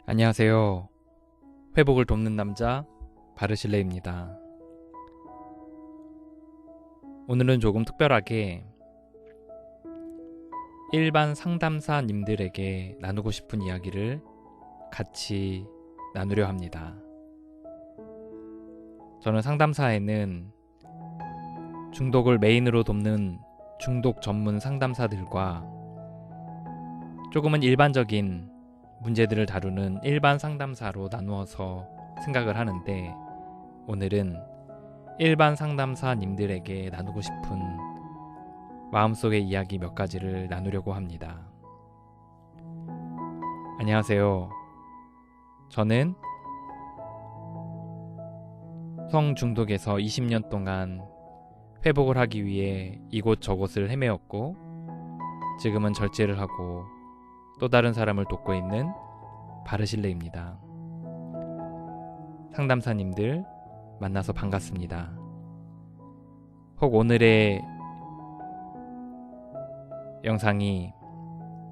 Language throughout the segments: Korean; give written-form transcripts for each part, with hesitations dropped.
안녕하세요. 회복을 돕는 남자 바르실레입니다. 오늘은 조금 특별하게 일반 상담사님들에게 나누고 싶은 이야기를 같이 나누려 합니다. 저는 상담사에는 중독을 메인으로 돕는 중독 전문 상담사들과 조금은 일반적인 문제들을 다루는 일반 상담사로 나누어서 생각을 하는데, 오늘은 일반 상담사님들에게 나누고 싶은 마음속의 이야기 몇 가지를 나누려고 합니다. 안녕하세요. 저는 성중독에서 20년 동안 회복을 하기 위해 이곳저곳을 헤매었고, 지금은 절제를 하고 또 다른 사람을 돕고 있는 바르실레입니다. 상담사님들 만나서 반갑습니다. 혹 오늘의 영상이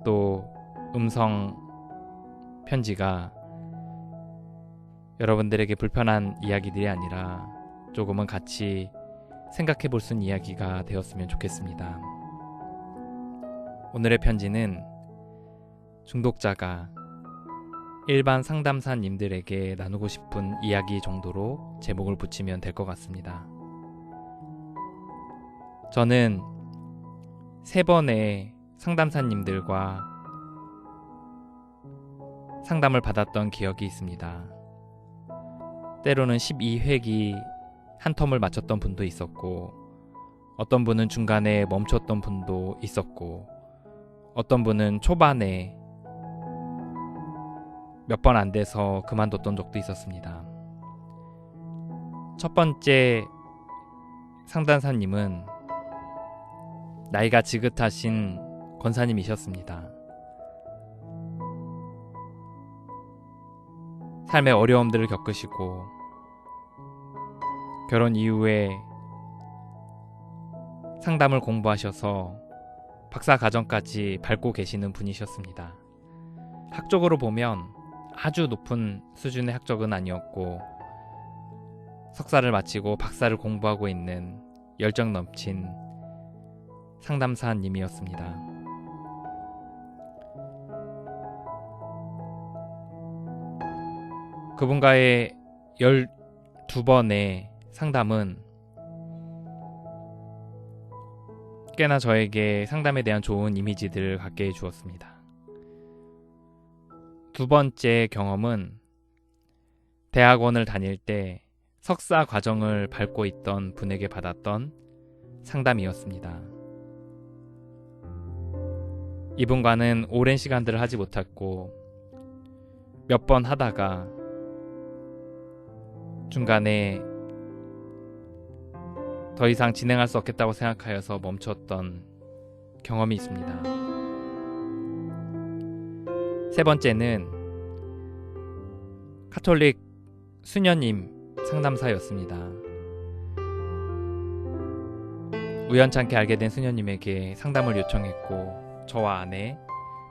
또 음성 편지가 여러분들에게 불편한 이야기들이 아니라 조금은 같이 생각해 볼 수 있는 이야기가 되었으면 좋겠습니다. 오늘의 편지는 중독자가 일반 상담사님들에게 나누고 싶은 이야기 정도로 제목을 붙이면 될 것 같습니다. 저는 3번의 상담사님들과 상담을 받았던 기억이 있습니다. 때로는 12회기 한 텀을 마쳤던 분도 있었고, 어떤 분은 중간에 멈췄던 분도 있었고, 어떤 분은 초반에 몇 번 안 돼서 그만뒀던 적도 있었습니다. 첫 번째 상담사님은 나이가 지긋하신 권사님이셨습니다. 삶의 어려움들을 겪으시고 결혼 이후에 상담을 공부하셔서 박사 과정까지 밟고 계시는 분이셨습니다. 학적으로 보면 아주 높은 수준의 학적은 아니었고, 석사를 마치고 박사를 공부하고 있는 열정 넘친 상담사님이었습니다. 그분과의 12번의 상담은 꽤나 저에게 상담에 대한 좋은 이미지들을 갖게 해주었습니다. 두 번째 경험은 대학원을 다닐 때 석사 과정을 밟고 있던 분에게 받았던 상담이었습니다. 이분과는 오랜 시간들을 하지 못했고, 몇 번 하다가 중간에 더 이상 진행할 수 없겠다고 생각하여서 멈췄던 경험이 있습니다. 세 번째는 카톨릭 수녀님 상담사였습니다. 우연찮게 알게 된 수녀님에게 상담을 요청했고, 저와 아내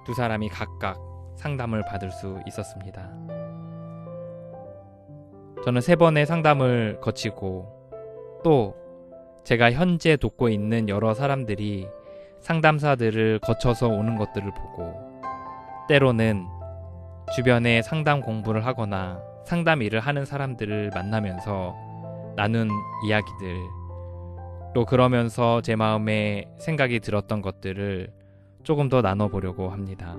두 사람이 각각 상담을 받을 수 있었습니다. 저는 3번의 상담을 거치고, 또 제가 현재 돕고 있는 여러 사람들이 상담사들을 거쳐서 오는 것들을 보고, 때로는 주변에 상담 공부를 하거나 상담 일을 하는 사람들을 만나면서 나눈 이야기들, 또 그러면서 제 마음에 생각이 들었던 것들을 조금 더 나눠보려고 합니다.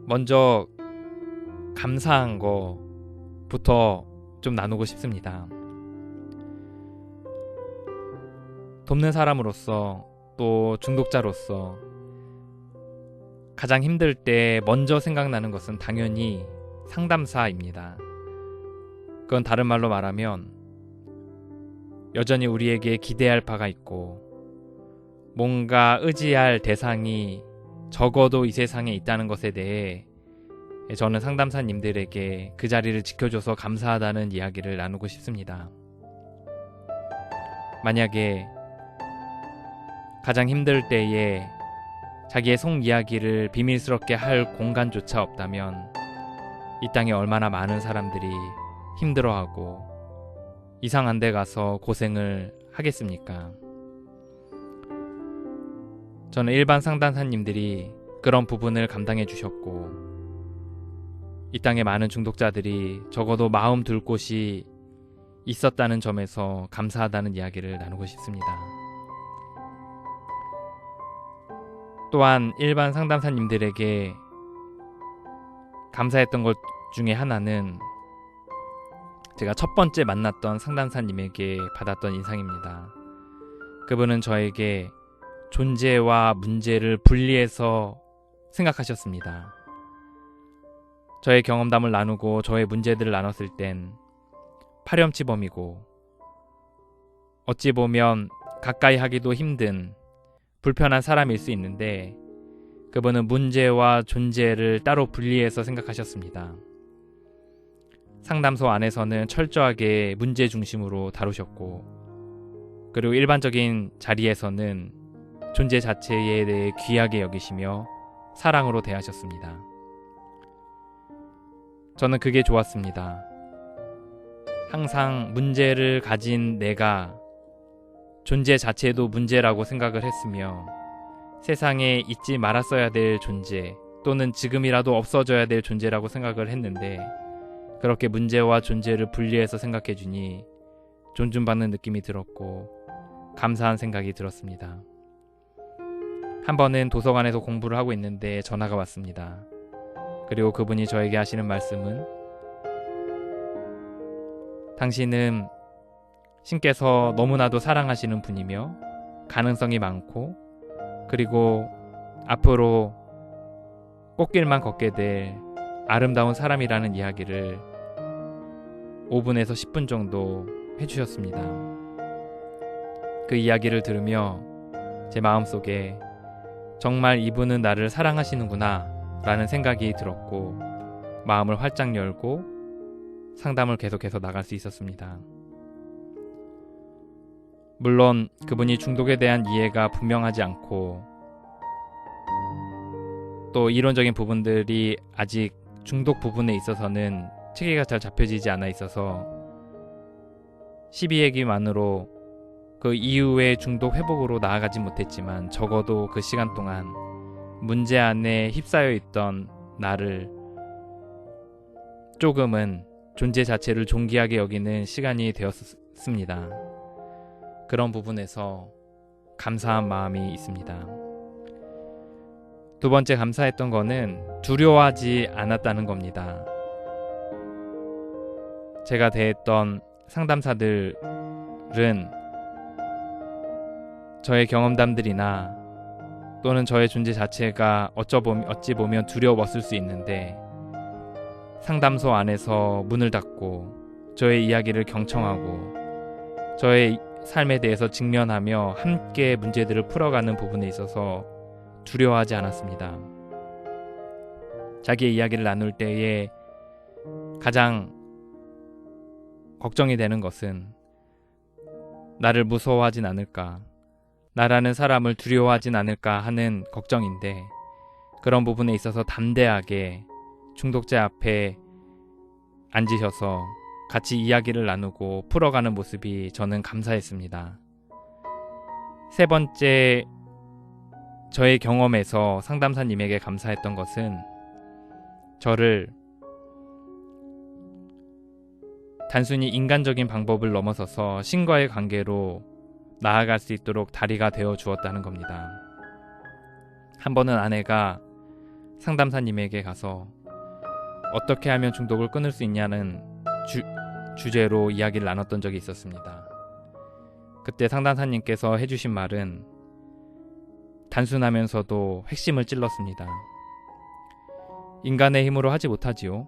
먼저 감사한 거부터 좀 나누고 싶습니다. 돕는 사람으로서, 또 중독자로서 가장 힘들 때 먼저 생각나는 것은 당연히 상담사입니다. 그건 다른 말로 말하면 여전히 우리에게 기대할 바가 있고, 뭔가 의지할 대상이 적어도 이 세상에 있다는 것에 대해 저는 상담사님들에게 그 자리를 지켜줘서 감사하다는 이야기를 나누고 싶습니다. 만약에 가장 힘들 때에 자기의 속 이야기를 비밀스럽게 할 공간조차 없다면 이 땅에 얼마나 많은 사람들이 힘들어하고 이상한 데 가서 고생을 하겠습니까? 저는 일반 상담사님들이 그런 부분을 감당해 주셨고 이 땅의 많은 중독자들이 적어도 마음 둘 곳이 있었다는 점에서 감사하다는 이야기를 나누고 싶습니다. 또한 일반 상담사님들에게 감사했던 것 중에 하나는 제가 첫 번째 만났던 상담사님에게 받았던 인상입니다. 그분은 저에게 존재와 문제를 분리해서 생각하셨습니다. 저의 경험담을 나누고 저의 문제들을 나눴을 땐 파렴치범이고 어찌 보면 가까이 하기도 힘든 불편한 사람일 수 있는데 그분은 문제와 존재를 따로 분리해서 생각하셨습니다. 상담소 안에서는 철저하게 문제 중심으로 다루셨고 그리고 일반적인 자리에서는 존재 자체에 대해 귀하게 여기시며 사랑으로 대하셨습니다. 저는 그게 좋았습니다. 항상 문제를 가진 내가 존재 자체도 문제라고 생각을 했으며 세상에 잊지 말았어야 될 존재 또는 지금이라도 없어져야 될 존재라고 생각을 했는데 그렇게 문제와 존재를 분리해서 생각해주니 존중받는 느낌이 들었고 감사한 생각이 들었습니다. 한 번은 도서관에서 공부를 하고 있는데 전화가 왔습니다. 그리고 그분이 저에게 하시는 말씀은 당신은 신께서 너무나도 사랑하시는 분이며 가능성이 많고 그리고 앞으로 꽃길만 걷게 될 아름다운 사람이라는 이야기를 5분에서 10분 정도 해주셨습니다. 그 이야기를 들으며 제 마음속에 정말 이분은 나를 사랑하시는구나 라는 생각이 들었고 마음을 활짝 열고 상담을 계속해서 나갈 수 있었습니다. 물론 그분이 중독에 대한 이해가 분명하지 않고 또 이론적인 부분들이 아직 중독 부분에 있어서는 체계가 잘 잡혀지지 않아 있어서 12얘기만으로 그 이후의 중독 회복으로 나아가지 못했지만 적어도 그 시간 동안 문제 안에 휩싸여 있던 나를 조금은 존재 자체를 존귀하게 여기는 시간이 되었습니다. 그런 부분에서 감사한 마음이 있습니다. 두 번째 감사했던 거는 두려워하지 않았다는 겁니다. 제가 대했던 상담사들은 저의 경험담들이나 또는 저의 존재 자체가 어찌 보면 두려웠을 수 있는데 상담소 안에서 문을 닫고 저의 이야기를 경청하고 저의 삶에 대해서 직면하며 함께 문제들을 풀어가는 부분에 있어서 두려워하지 않았습니다. 자기의 이야기를 나눌 때에 가장 걱정이 되는 것은 나를 무서워하진 않을까, 나라는 사람을 두려워하진 않을까 하는 걱정인데 그런 부분에 있어서 담대하게 중독자 앞에 앉으셔서 같이 이야기를 나누고 풀어가는 모습이 저는 감사했습니다. 세 번째, 저의 경험에서 상담사님에게 감사했던 것은 저를 단순히 인간적인 방법을 넘어서서 신과의 관계로 나아갈 수 있도록 다리가 되어 주었다는 겁니다. 한 번은 아내가 상담사님에게 가서 어떻게 하면 중독을 끊을 수 있냐는 주제로 이야기를 나눴던 적이 있었습니다. 그때 상담사님께서 해주신 말은 단순하면서도 핵심을 찔렀습니다. 인간의 힘으로 하지 못하지요.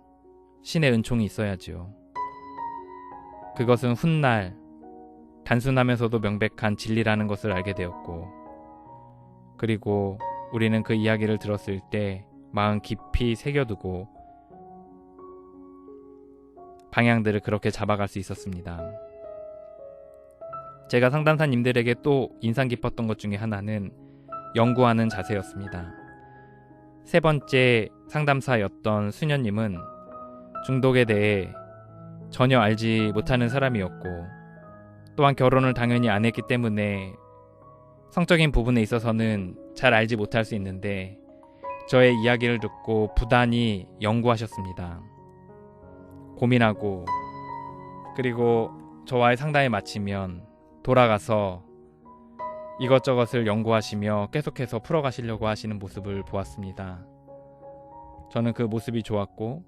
신의 은총이 있어야지요. 그것은 훗날 단순하면서도 명백한 진리라는 것을 알게 되었고 그리고 우리는 그 이야기를 들었을 때 마음 깊이 새겨두고 방향들을 그렇게 잡아갈 수 있었습니다. 제가 상담사님들에게 또 인상 깊었던 것 중에 하나는 연구하는 자세였습니다. 세 번째 상담사였던 수녀님은 중독에 대해 전혀 알지 못하는 사람이었고, 또한 결혼을 당연히 안 했기 때문에 성적인 부분에 있어서는 잘 알지 못할 수 있는데, 저의 이야기를 듣고 부단히 연구하셨습니다. 고민하고, 그리고 저와의 상담이 마치면 돌아가서 이것저것을 연구하시며 계속해서 풀어가시려고 하시는 모습을 보았습니다. 저는 그 모습이 좋았고,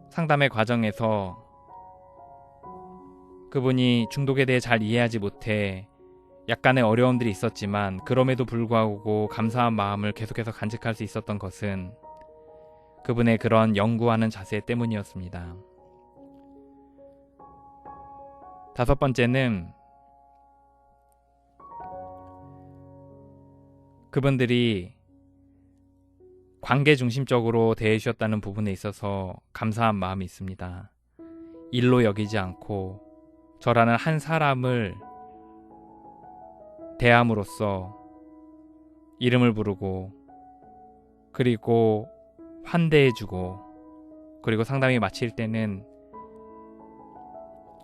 상담의 과정에서 그분이 중독에 대해 잘 이해하지 못해 약간의 어려움들이 있었지만 그럼에도 불구하고 감사한 마음을 계속해서 간직할 수 있었던 것은 그분의 그런 연구하는 자세 때문이었습니다. 다섯 번째는 그분들이 관계 중심적으로 대해주셨다는 부분에 있어서 감사한 마음이 있습니다. 일로 여기지 않고 저라는 한 사람을 대함으로써 이름을 부르고, 그리고 환대해주고, 그리고 상담이 마칠 때는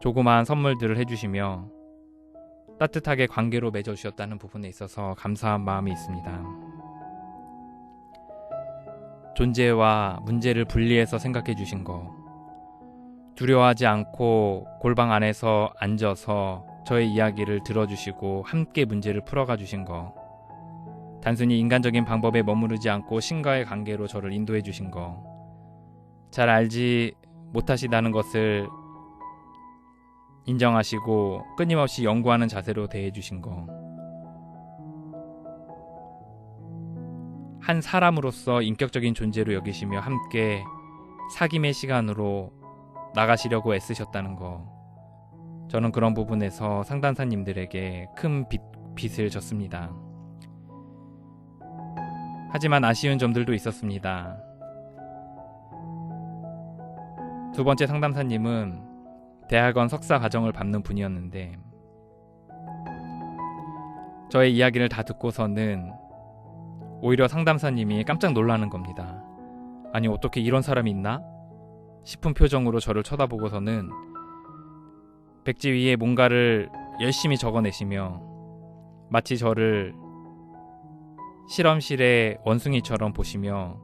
조그마한 선물들을 해주시며 따뜻하게 관계로 맺어주셨다는 부분에 있어서 감사한 마음이 있습니다. 존재와 문제를 분리해서 생각해 주신 거, 두려워하지 않고 골방 안에서 앉아서 저의 이야기를 들어주시고 함께 문제를 풀어가 주신 거, 단순히 인간적인 방법에 머무르지 않고 신과의 관계로 저를 인도해 주신 거, 잘 알지 못하시다는 것을 인정하시고 끊임없이 연구하는 자세로 대해 주신 거, 한 사람으로서 인격적인 존재로 여기시며 함께 사귐의 시간으로 나가시려고 애쓰셨다는 거, 저는 그런 부분에서 상담사님들에게 큰 빚을 졌습니다. 하지만 아쉬운 점들도 있었습니다. 두 번째 상담사님은 대학원 석사 과정을 밟는 분이었는데, 저의 이야기를 다 듣고서는 오히려 상담사님이 깜짝 놀라는 겁니다. 아니, 어떻게 이런 사람이 있나? 싶은 표정으로 저를 쳐다보고서는 백지 위에 뭔가를 열심히 적어내시며 마치 저를 실험실의 원숭이처럼 보시며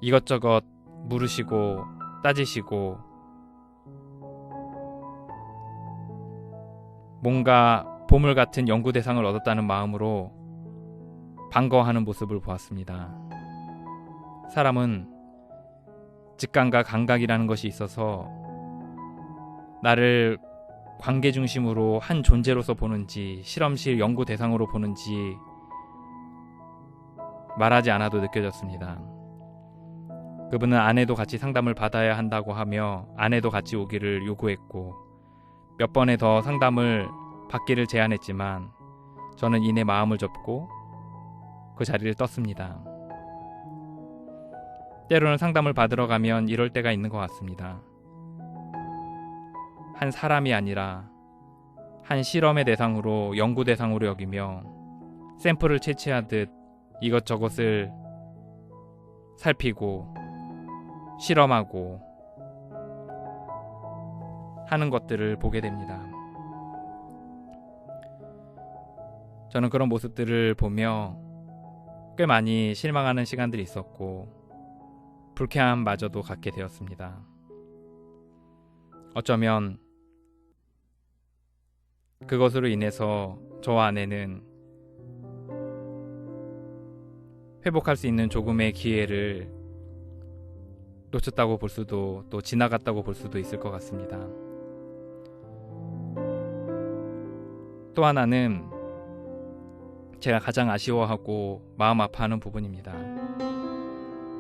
이것저것 물으시고 따지시고 뭔가 보물 같은 연구 대상을 얻었다는 마음으로 반가워하는 모습을 보았습니다. 사람은 직감과 감각이라는 것이 있어서 나를 관계 중심으로 한 존재로서 보는지 실험실 연구 대상으로 보는지 말하지 않아도 느껴졌습니다. 그분은 아내도 같이 상담을 받아야 한다고 하며 아내도 같이 오기를 요구했고 몇 번에 더 상담을 받기를 제안했지만 저는 이내 마음을 접고 그 자리를 떴습니다. 때로는 상담을 받으러 가면 이럴 때가 있는 것 같습니다. 한 사람이 아니라 한 실험의 대상으로 연구 대상으로 여기며 샘플을 채취하듯 이것저것을 살피고 실험하고 하는 것들을 보게 됩니다. 저는 그런 모습들을 보며 꽤 많이 실망하는 시간들이 있었고 불쾌함마저도 갖게 되었습니다. 어쩌면 그것으로 인해서 저와 아내는 회복할 수 있는 조금의 기회를 놓쳤다고 볼 수도 또 지나갔다고 볼 수도 있을 것 같습니다. 또 하나는 제가 가장 아쉬워하고 마음 아파하는 부분입니다.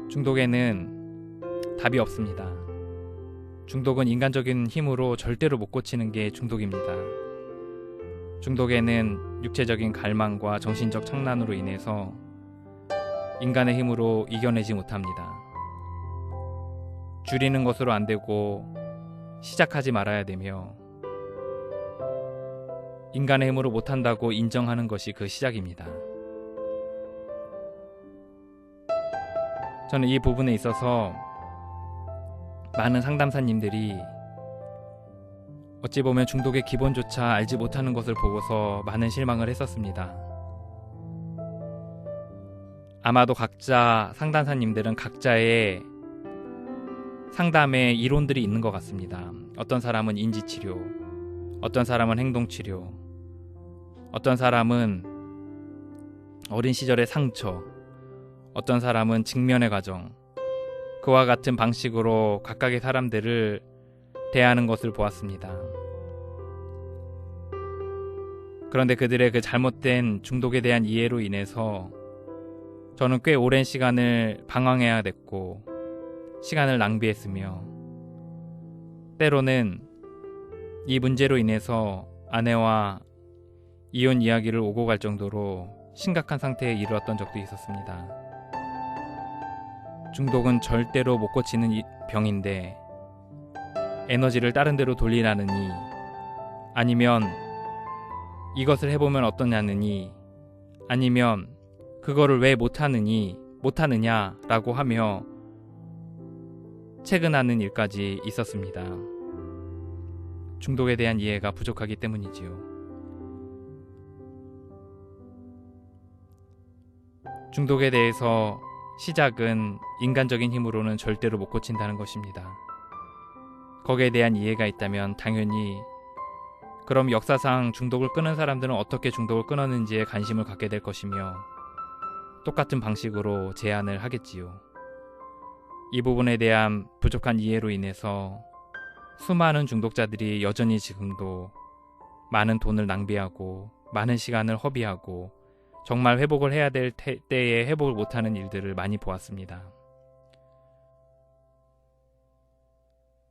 중독에는 답이 없습니다. 중독은 인간적인 힘으로 절대로 못 고치는 게 중독입니다. 중독에는 육체적인 갈망과 정신적 착란으로 인해서 인간의 힘으로 이겨내지 못합니다. 줄이는 것으로 안 되고 시작하지 말아야 되며 인간의 힘으로 못한다고 인정하는 것이 그 시작입니다. 저는 이 부분에 있어서 많은 상담사님들이 어찌 보면 중독의 기본조차 알지 못하는 것을 보고서 많은 실망을 했었습니다. 아마도 각자 상담사님들은 각자의 상담의 이론들이 있는 것 같습니다. 어떤 사람은 인지치료, 어떤 사람은 행동치료, 어떤 사람은 어린 시절의 상처, 어떤 사람은 직면의 과정, 그와 같은 방식으로 각각의 사람들을 대하는 것을 보았습니다. 그런데 그들의 그 잘못된 중독에 대한 이해로 인해서 저는 꽤 오랜 시간을 방황해야 됐고 시간을 낭비했으며 때로는 이 문제로 인해서 아내와 이혼 이야기를 오고 갈 정도로 심각한 상태에 이르렀던 적도 있었습니다. 중독은 절대로 못 고치는 병인데 에너지를 다른 데로 돌리라느니 아니면 이것을 해보면 어떠냐느니 아니면 그거를 왜 못하느냐라고 하며 채근하는 일까지 있었습니다. 중독에 대한 이해가 부족하기 때문이지요. 중독에 대해서 시작은 인간적인 힘으로는 절대로 못 고친다는 것입니다. 거기에 대한 이해가 있다면 당연히 그럼 역사상 중독을 끊은 사람들은 어떻게 중독을 끊었는지에 관심을 갖게 될 것이며 똑같은 방식으로 제안을 하겠지요. 이 부분에 대한 부족한 이해로 인해서 수많은 중독자들이 여전히 지금도 많은 돈을 낭비하고 많은 시간을 허비하고 정말 회복을 해야 될 때에 회복을 못하는 일들을 많이 보았습니다.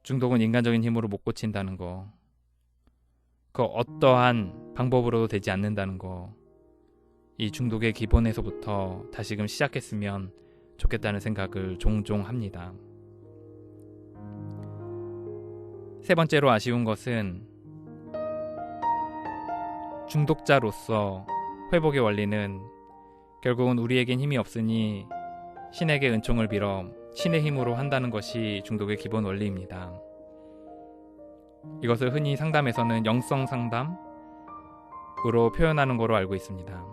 중독은 인간적인 힘으로 못 고친다는 거, 그 어떠한 방법으로도 되지 않는다는 거, 이 중독의 기본에서부터 다시금 시작했으면 좋겠다는 생각을 종종 합니다. 세 번째로 아쉬운 것은 중독자로서 회복의 원리는 결국은 우리에겐 힘이 없으니 신에게 은총을 빌어 신의 힘으로 한다는 것이 중독의 기본 원리입니다. 이것을 흔히 상담에서는 영성 상담으로 표현하는 것으로 알고 있습니다.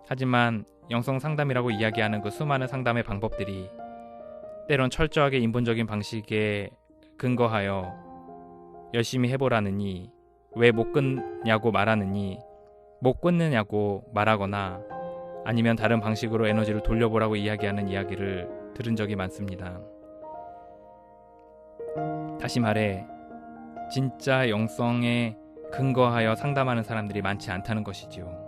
하지만 영성 상담이라고 이야기하는 그 수많은 상담의 방법들이 때론 철저하게 인본적인 방식에 근거하여 열심히 해보라느니 왜 못 끊냐고 말하느니 못 끊느냐고 말하거나 아니면 다른 방식으로 에너지를 돌려보라고 이야기하는 이야기를 들은 적이 많습니다. 다시 말해 진짜 영성에 근거하여 상담하는 사람들이 많지 않다는 것이지요.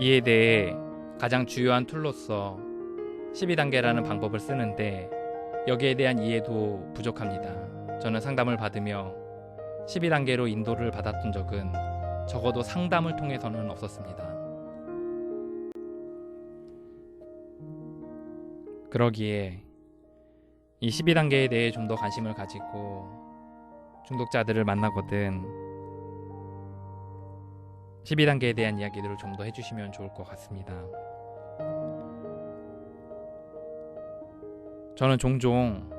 이에 대해 가장 주요한 툴로서 12단계라는 방법을 쓰는데 여기에 대한 이해도 부족합니다. 저는 상담을 받으며 12단계로 인도를 받았던 적은 적어도 상담을 통해서는 없었습니다. 그러기에 이 12단계에 대해 좀 더 관심을 가지고 중독자들을 만나거든 12단계에 대한 이야기들을 좀 더 해주시면 좋을 것 같습니다. 저는 종종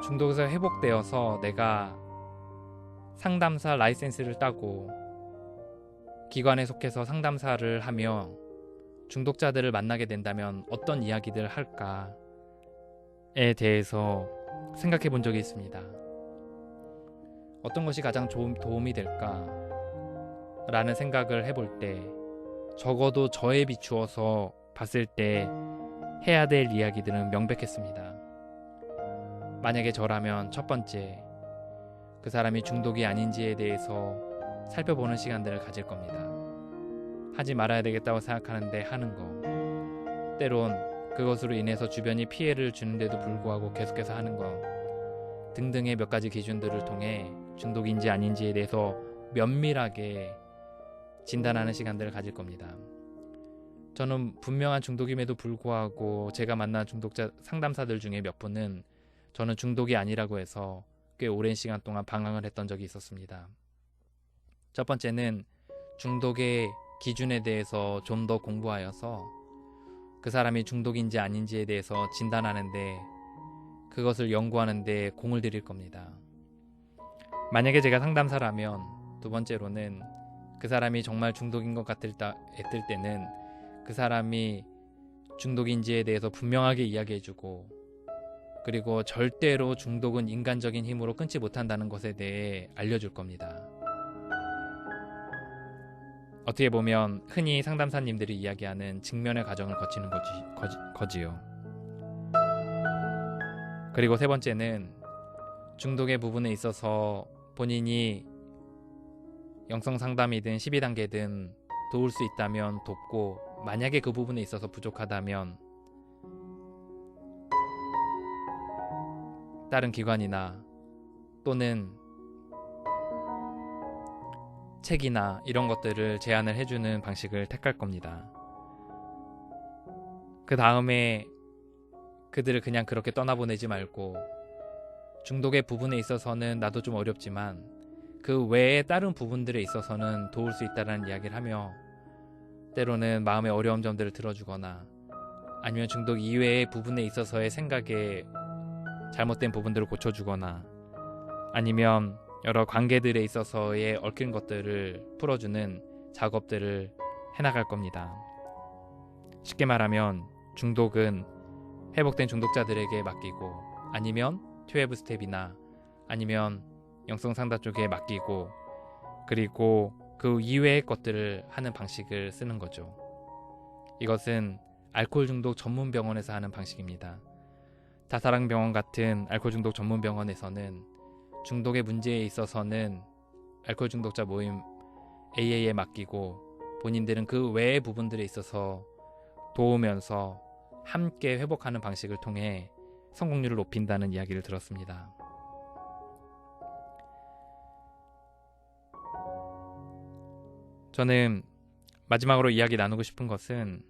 중독에서 회복되어서 내가 상담사 라이센스를 따고 기관에 속해서 상담사를 하며 중독자들을 만나게 된다면 어떤 이야기들을 할까에 대해서 생각해 본 적이 있습니다. 어떤 것이 가장 도움이 될까? 라는 생각을 해볼 때 적어도 저에 비추어서 봤을 때 해야 될 이야기들은 명백했습니다. 만약에 저라면 첫 번째, 그 사람이 중독이 아닌지에 대해서 살펴보는 시간들을 가질 겁니다. 하지 말아야 되겠다고 생각하는데 하는 거, 때론 그것으로 인해서 주변이 피해를 주는데도 불구하고 계속해서 하는 것 등등의 몇 가지 기준들을 통해 중독인지 아닌지에 대해서 면밀하게 진단하는 시간들을 가질 겁니다. 저는 분명한 중독임에도 불구하고 제가 만난 중독자 상담사들 중에 몇 분은 저는 중독이 아니라고 해서 꽤 오랜 시간 동안 방황을 했던 적이 있었습니다. 첫 번째는 중독의 기준에 대해서 좀 더 공부하여서 그 사람이 중독인지 아닌지에 대해서 진단하는데, 그것을 연구하는데 공을 들일 겁니다. 만약에 제가 상담사라면 두 번째로는 그 사람이 정말 중독인 것 같을 때는 그 사람이 중독인지에 대해서 분명하게 이야기해주고, 그리고 절대로 중독은 인간적인 힘으로 끊지 못한다는 것에 대해 알려줄 겁니다. 어떻게 보면 흔히 상담사님들이 이야기하는 직면의 과정을 거치는 거지요. 그리고 세 번째는 중독의 부분에 있어서 본인이 영성 상담이든 12단계든 도울 수 있다면 돕고, 만약에 그 부분에 있어서 부족하다면 다른 기관이나 또는 책이나 이런 것들을 제안을 해주는 방식을 택할 겁니다. 그 다음에 그들을 그냥 그렇게 떠나보내지 말고, 중독의 부분에 있어서는 나도 좀 어렵지만 그 외에 다른 부분들에 있어서는 도울 수 있다는 이야기를 하며, 때로는 마음의 어려운 점들을 들어주거나, 아니면 중독 이외의 부분에 있어서의 생각에 잘못된 부분들을 고쳐주거나, 아니면 여러 관계들에 있어서의 얽힌 것들을 풀어주는 작업들을 해나갈 겁니다. 쉽게 말하면 중독은 회복된 중독자들에게 맡기고, 아니면 12 스텝이나 아니면 영성 상담 쪽에 맡기고, 그리고 그 이외의 것들을 하는 방식을 쓰는 거죠. 이것은 알코올 중독 전문 병원에서 하는 방식입니다. 자사랑병원 같은 알코올 중독 전문 병원에서는 중독의 문제에 있어서는 알코올 중독자 모임 AA에 맡기고, 본인들은 그 외의 부분들에 있어서 도우면서 함께 회복하는 방식을 통해 성공률을 높인다는 이야기를 들었습니다. 저는 마지막으로 이야기 나누고 싶은 것은,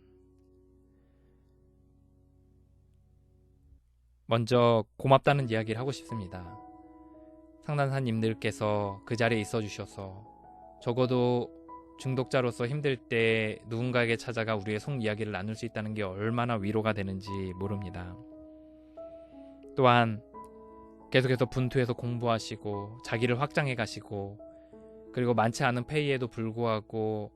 먼저 고맙다는 이야기를 하고 싶습니다. 상담사님들께서 그 자리에 있어 주셔서, 적어도 중독자로서 힘들 때 누군가에게 찾아가 우리의 속 이야기를 나눌 수 있다는 게 얼마나 위로가 되는지 모릅니다. 또한 계속해서 분투해서 공부하시고 자기를 확장해 가시고, 그리고 많지 않은 페이에도 불구하고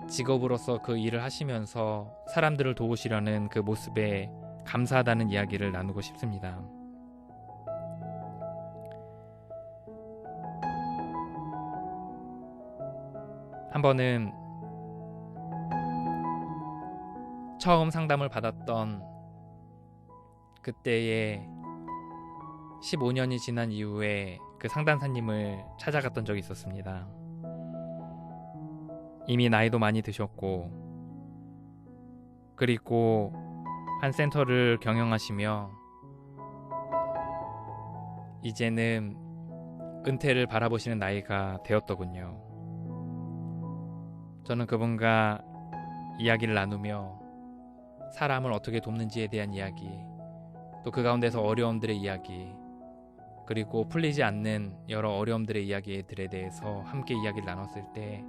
직업으로서 그 일을 하시면서 사람들을 도우시려는 그 모습에 감사하다는 이야기를 나누고 싶습니다. 한 번은 처음 상담을 받았던 그때에 15년이 지난 이후에 그 상담사님을 찾아갔던 적이 있었습니다. 이미 나이도 많이 드셨고, 그리고 한 센터를 경영하시며 이제는 은퇴를 바라보시는 나이가 되었더군요. 저는 그분과 이야기를 나누며 사람을 어떻게 돕는지에 대한 이야기, 또 그 가운데서 어려움들의 이야기, 그리고 풀리지 않는 여러 어려움들의 이야기들에 대해서 함께 이야기를 나눴을 때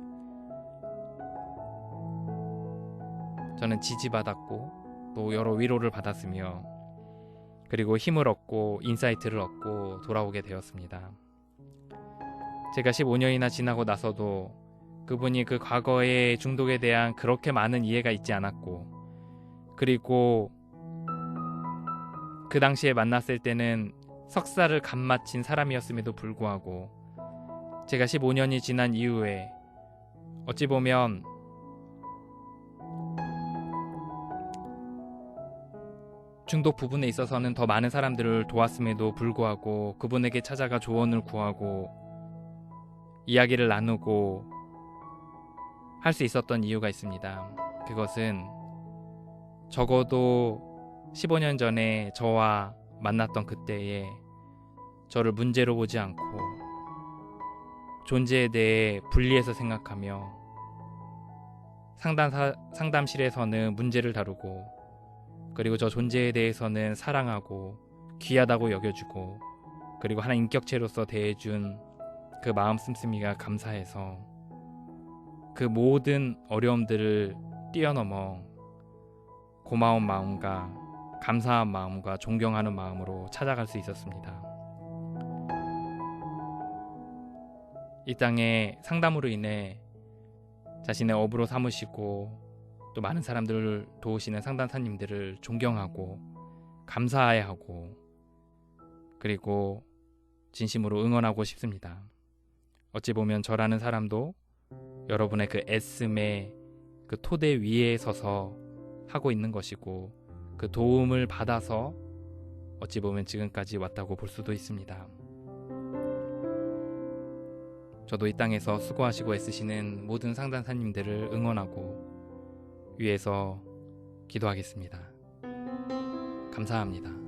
저는 지지받았고 또 여러 위로를 받았으며, 그리고 힘을 얻고 인사이트를 얻고 돌아오게 되었습니다. 제가 15년이나 지나고 나서도 그분이 그 과거의 중독에 대한 그렇게 많은 이해가 있지 않았고, 그리고 그 당시에 만났을 때는 석사를 갓 마친 사람이었음에도 불구하고 제가 15년이 지난 이후에 어찌 보면 중독 부분에 있어서는 더 많은 사람들을 도왔음에도 불구하고 그분에게 찾아가 조언을 구하고 이야기를 나누고 할 수 있었던 이유가 있습니다. 그것은 적어도 15년 전에 저와 만났던 그때에 저를 문제로 보지 않고 존재에 대해 분리해서 생각하며 상담실에서는 문제를 다루고, 그리고 저 존재에 대해서는 사랑하고 귀하다고 여겨주고, 그리고 하나의 인격체로서 대해준 그 마음 씀씀이가 감사해서 그 모든 어려움들을 뛰어넘어 고마운 마음과 감사한 마음과 존경하는 마음으로 찾아갈 수 있었습니다. 이 땅에 상담으로 인해 자신의 업으로 삼으시고 또 많은 사람들을 도우시는 상담사님들을 존경하고 감사해야 하고 그리고 진심으로 응원하고 싶습니다. 어찌 보면 저라는 사람도 여러분의 그 애씀의 그 토대 위에 서서 하고 있는 것이고 그 도움을 받아서 어찌 보면 지금까지 왔다고 볼 수도 있습니다. 저도 이 땅에서 수고하시고 애쓰시는 모든 상담사님들을 응원하고 위에서 기도하겠습니다. 감사합니다.